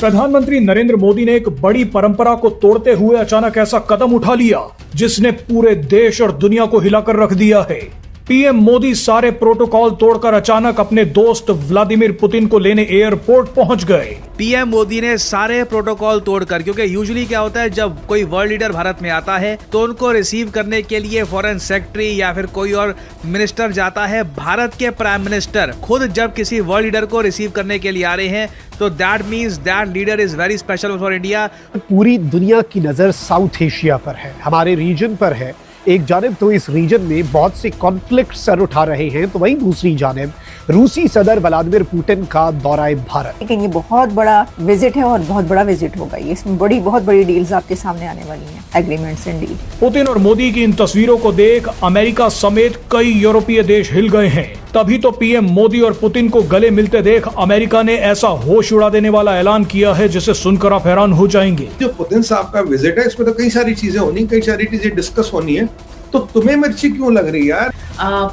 प्रधानमंत्री नरेंद्र मोदी ने एक बड़ी परंपरा को तोड़ते हुए अचानक ऐसा कदम उठा लिया जिसने पूरे देश और दुनिया को हिलाकर रख दिया है। पीएम मोदी सारे प्रोटोकॉल तोड़कर अचानक अपने दोस्त व्लादिमीर पुतिन को लेने एयरपोर्ट पहुंच गए। पीएम मोदी ने सारे प्रोटोकॉल तोड़कर, क्योंकि यूजुअली क्या होता है जब कोई वर्ल्ड लीडर भारत में आता है तो उनको रिसीव करने के लिए फॉरेन सेक्रेटरी या फिर कोई और मिनिस्टर जाता है। भारत के प्राइम मिनिस्टर खुद जब किसी वर्ल्ड लीडर को रिसीव करने के लिए आ रहे हैं तो that means that leader is very special for India. पूरी दुनिया की नजर साउथ एशिया पर है, हमारे रीजन पर है। एक जानिब तो इस रीजन में बहुत से कॉन्फ्लिक्ट सर उठा रहे हैं, तो वहीं दूसरी जानिब रूसी सदर व्लादिमीर पुतिन का दौरा भारत। लेकिन ये बहुत बड़ा विजिट है और बहुत बड़ा विजिट होगा। ये इसमें बहुत बड़ी डील्स आपके सामने आने वाली हैं, एग्रीमेंट्स एंड डील। पुतिन और मोदी की इन तस्वीरों को देख अमेरिका समेत कई यूरोपीय देश हिल गए हैं। तभी तो पीएम मोदी और पुतिन को गले मिलते देख अमेरिका ने ऐसा होश उड़ा देने वाला ऐलान किया है जिसे सुनकर आप हैरान हो जाएंगे। जो पुतिन साहब का विजिट है इसमें तो कई सारी चीजें होनी, कई सारी चीजें डिस्कस होनी है। तो तुम्हें मिर्ची क्यों लग रही है यार?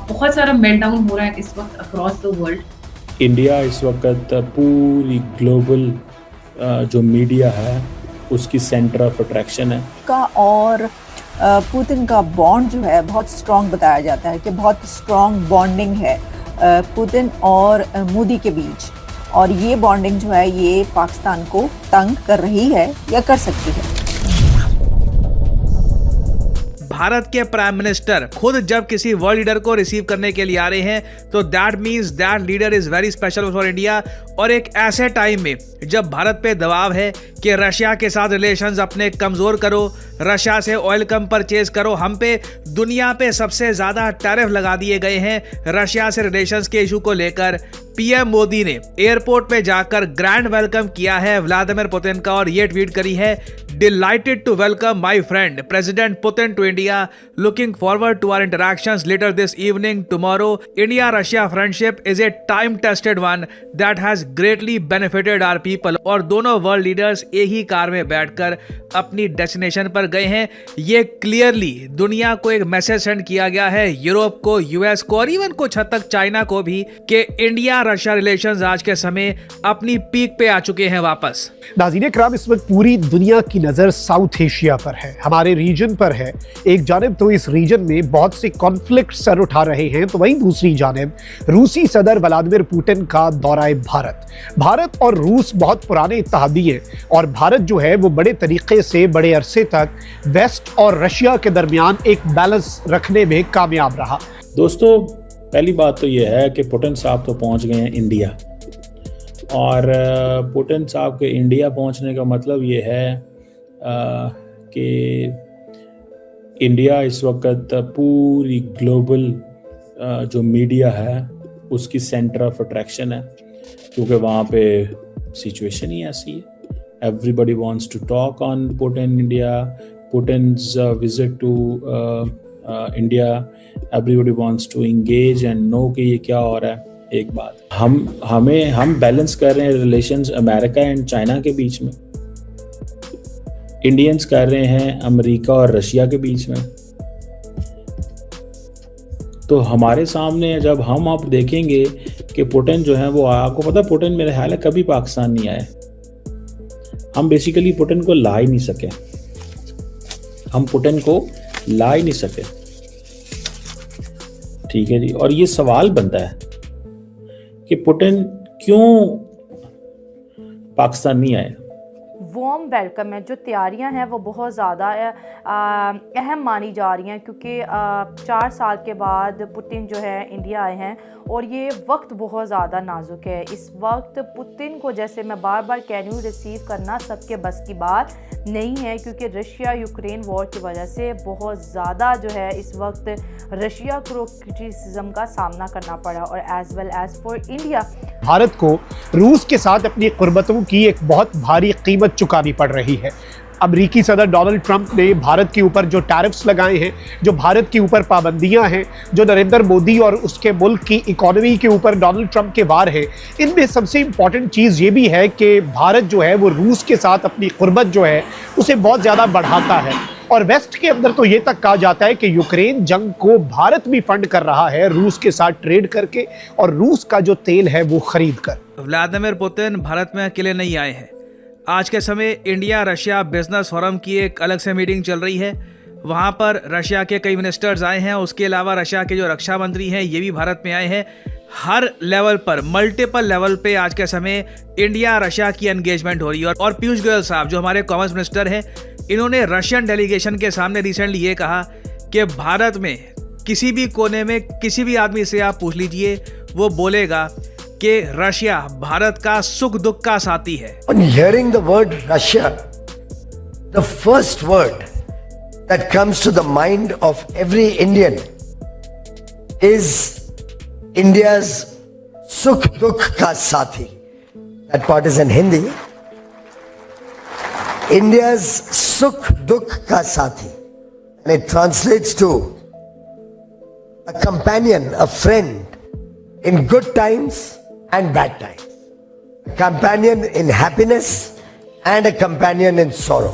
बहुत सारा मेल्टडाउन हो रहा है इस वक्त अक्रॉस द वर्ल्ड। इंडिया इस वक्त पूरी ग्लोबल जो मीडिया है उसकी सेंटर ऑफ अट्रैक्शन है का। और पुतिन का बॉन्ड जो है बहुत स्ट्रॉन्ग बताया जाता है कि बहुत स्ट्रॉन्ग बॉन्डिंग है पुतिन और मोदी के बीच। और ये बॉन्डिंग जो है ये पाकिस्तान को तंग कर रही है या कर सकती है। भारत के प्राइम मिनिस्टर खुद जब किसी वर्ल्ड लीडर को रिसीव करने के लिए आ रहे हैं तो that means that leader is very special for India. और एक ऐसे टाइम में जब भारत पे दबाव है कि रशिया के साथ रिलेशंस अपने कमजोर करो, रशिया से ऑयल कम परचेज करो, हम पे दुनिया पे सबसे ज्यादा टैरिफ लगा दिए गए हैं रशिया से रिलेशंस के इशू को लेकर। पीएम मोदी ने एयरपोर्ट पे जाकर ग्रैंड वेलकम किया है व्लादिमीर पुतिन का और ये ट्वीट करी है, delighted to welcome my friend President Putin to India, looking forward to our interactions later this evening tomorrow. India Russia friendship is a time tested one that has greatly benefited our people. और दोनों world leaders एक ही car में बैठकर अपनी destination पर गए हैं। ये क्लियरली दुनिया को एक मैसेज सेंड किया गया है, यूरोप को, यूएस को और इवन कुछ हद तक चाइना को भी, कि इंडिया रशिया रिलेशंस आज के समय अपनी पीक पे आ चुके हैं वापस। नाज़रीन कराम, इस वक्त पूरी दुनिया की नजर साउथ एशिया पर है, हमारे रीजन पर है। एक जानिब तो इस रीजन में बहुत से कॉन्फ्लिक्ट सर उठा रहे हैं, तो वहीं दूसरी जानिब रूसी सदर व्लादिमीर पुतिन का दौरा भारत। भारत और रूस बहुत पुराने इत्तेहादी हैं और भारत जो है वो बड़े तरीके से बड़े अरसे तक वेस्ट और रशिया के दरमियान एक बैलेंस रखने में कामयाब रहा। दोस्तों, पहली बात तो यह है कि पुतिन साहब तो पहुंच गए हैं इंडिया, और पुतिन साहब के इंडिया पहुंचने का मतलब ये है कि इंडिया इस वक्त पूरी ग्लोबल जो मीडिया है उसकी सेंटर ऑफ अट्रैक्शन है, क्योंकि वहाँ पे सिचुएशन ही ऐसी है। Everybody wants to talk on Putin India, Putin's visit to India, everybody wants to engage and know कि ये क्या हो रहा है। एक बात हम बैलेंस कर रहे हैं रिलेशंस अमेरिका एंड चाइना के बीच में, इंडियंस कर रहे हैं अमेरिका और रशिया के बीच में। तो हमारे सामने जब हम आप देखेंगे कि पुतिन जो है वो, आपको पता है पुतिन मेरे ख्याल है कभी पाकिस्तान नहीं आए। हम बेसिकली पुतिन को ला ही नहीं सके, ठीक है जी। और ये सवाल बनता है कि पुतिन क्यों पाकिस्तान नहीं आए। वार्म वेलकम है, जो तैयारियां हैं वो बहुत ज़्यादा अहम मानी जा रही हैं, क्योंकि 4 साल के बाद पुतिन जो है इंडिया आए हैं और ये वक्त बहुत ज़्यादा नाजुक है। इस वक्त पुतिन को, जैसे मैं बार बार कह रही हूँ, रिसीव करना सबके बस की बात नहीं है, क्योंकि रशिया यूक्रेन वॉर की वजह से बहुत ज़्यादा जो है इस वक्त रशिया को क्रिटिसिज्म का सामना करना पड़ा। और as well as for India, Bharat को रूस के साथ अपनी कुर्बतों की एक बहुत भारी कीमत चुकानी पड़ रही है। अमेरिकी सदर डोनाल्ड ट्रंप ने भारत के ऊपर जो टैरिफ्स लगाए हैं, जो भारत के ऊपर पाबंदियां हैं, जो नरेंद्र मोदी और उसके मुल्क की इकोनॉमी के ऊपर डोनाल्ड ट्रंप के वार है, इनमें सबसे इम्पॉर्टेंट चीज़ ये भी है कि भारत जो है वो रूस के साथ अपनी कुर्बत जो है उसे बहुत ज़्यादा बढ़ाता है। और वेस्ट के अंदर तो ये तक कहा जाता है कि यूक्रेन जंग को भारत भी फंड कर रहा है रूस के साथ ट्रेड करके और रूस का जो तेल है वो खरीद कर। व्लादिमीर पुतिन भारत में अकेले नहीं आए हैं। आज के समय इंडिया रशिया बिजनेस फोरम की एक अलग से मीटिंग चल रही है। वहाँ पर रशिया के कई मिनिस्टर्स आए हैं। उसके अलावा रशिया के जो रक्षा मंत्री हैं ये भी भारत में आए हैं। हर लेवल पर, मल्टीपल लेवल पे आज के समय इंडिया रशिया की एंगेजमेंट हो रही है। और पीयूष गोयल साहब जो हमारे कॉमर्स मिनिस्टर हैं, इन्होंने रशियन डेलीगेशन के सामने रिसेंटली ये कहा कि भारत में किसी भी कोने में किसी भी आदमी से आप पूछ लीजिए, वो बोलेगा कि रशिया भारत का सुख दुख का साथी है। On hearing the word Russia, the first word that comes to the mind of every Indian is India's Sukh Dukh Ka Sathi. That part is in Hindi. India's Sukh Dukh Ka Sathi. And it translates to a companion, a friend in good times and bad times. A companion in happiness and a companion in sorrow.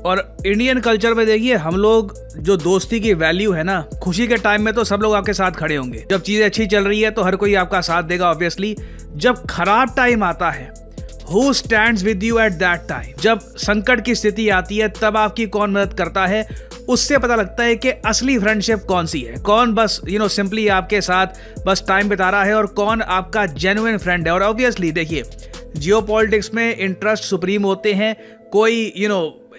और Indian culture में देखिए, हम लोग जो दोस्ती की value है ना, खुशी के टाइम में तो सब लोग आपके साथ खड़े होंगे। जब चीजें अच्छी चल रही है तो हर कोई आपका साथ देगा ऑब्वियसली। जब खराब टाइम आता है, who stands with you at that time, जब संकट की स्थिति आती है तब आपकी कौन मदद करता है, उससे पता लगता है कि असली फ्रेंडशिप कौन सी है। कौन बस सिंपली आपके साथ बस टाइम बिता रहा है और कौन आपका जेन्युइन फ्रेंड है। और ऑब्वियसली देखिए, जियोपॉलिटिक्स में इंटरेस्ट सुप्रीम होते हैं। कोई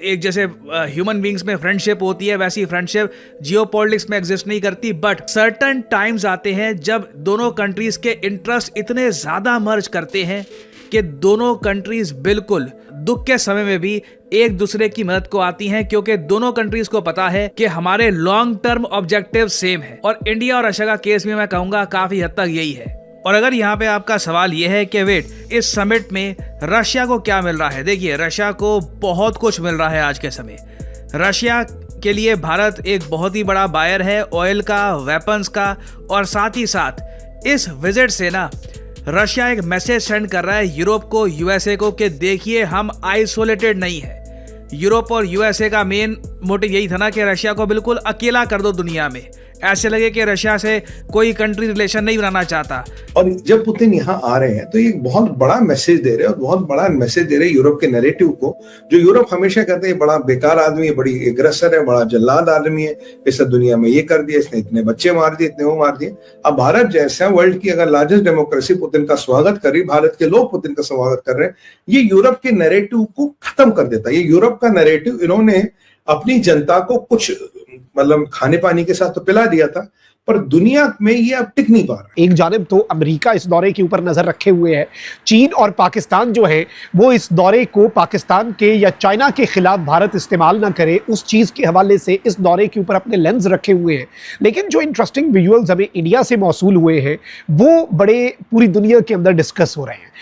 एक जैसे ह्यूमन बींग्स में फ्रेंडशिप होती है, वैसी फ्रेंडशिप जियोपॉलिटिक्स में एग्जिस्ट नहीं करती। बट सर्टन टाइम्स आते हैं जब दोनों कंट्रीज के इंटरेस्ट इतने ज्यादा मर्ज करते हैं कि दोनों कंट्रीज बिल्कुल दुख के समय में भी एक दूसरे की मदद को आती हैं, क्योंकि दोनों कंट्रीज को पता है कि हमारे लॉन्ग टर्म ऑब्जेक्टिव सेम है। और इंडिया और रशिया का केस में मैं कहूंगा काफी हद तक यही है। और अगर यहाँ पे आपका सवाल यह है कि वेट, इस समिट में रशिया को क्या मिल रहा है, देखिए रशिया को बहुत कुछ मिल रहा है आज के समय। रशिया के लिए भारत एक बहुत ही बड़ा बायर है ऑयल का, वेपन्स का। और साथ ही साथ इस विजिट से ना रशिया एक मैसेज सेंड कर रहा है यूरोप को, यूएसए को, कि देखिए हम आइसोलेटेड नहीं है। यूरोप और यूएसए का मेन मोटिव यही था ना कि रशिया को बिल्कुल अकेला कर दो दुनिया में, ऐसे लगे कि रशिया से कोई कंट्री रिलेशन नहीं बनाना चाहता। और जब पुतिन यहाँ आ रहे हैं तो ये बहुत बड़ा मैसेज दे रहे हैं, और बहुत बड़ा मैसेज दे रहे हैं यूरोप के नैरेटिव को, जो यूरोप हमेशा कहते हैं बड़ा बेकार आदमी है, बड़ी एग्रेसर है, बड़ा जल्लाद आदमी है, इस दुनिया में ये कर दिया, इसने इतने बच्चे मार दिए, इतने वो मार दिए। अब भारत जैसा वर्ल्ड की अगर लार्जेस्ट डेमोक्रेसी पुतिन का स्वागत कर रही, भारत के लोग पुतिन का स्वागत कर रहे हैं, ये यूरोप के नैरेटिव को खत्म कर देता है। ये यूरोप का नैरेटिव इन्होंने अपनी जनता को कुछ खाने पानी के साथ तो पिला दिया था, पर दुनिया में ये अब टिक नहीं पा रहा। एक जानिब तो अमेरिका इस दौरे के ऊपर नजर रखे हुए है, चीन और पाकिस्तान जो है वो इस दौरे को पाकिस्तान के या चाइना के खिलाफ भारत इस्तेमाल ना करे, उस चीज के हवाले से इस दौरे के ऊपर अपने लेंस रखे हुए हैं। लेकिन जो इंटरेस्टिंग विजुअल्स हमें इंडिया से मौसूल हुए हैं वो बड़े पूरी दुनिया के अंदर डिस्कस हो रहे हैं।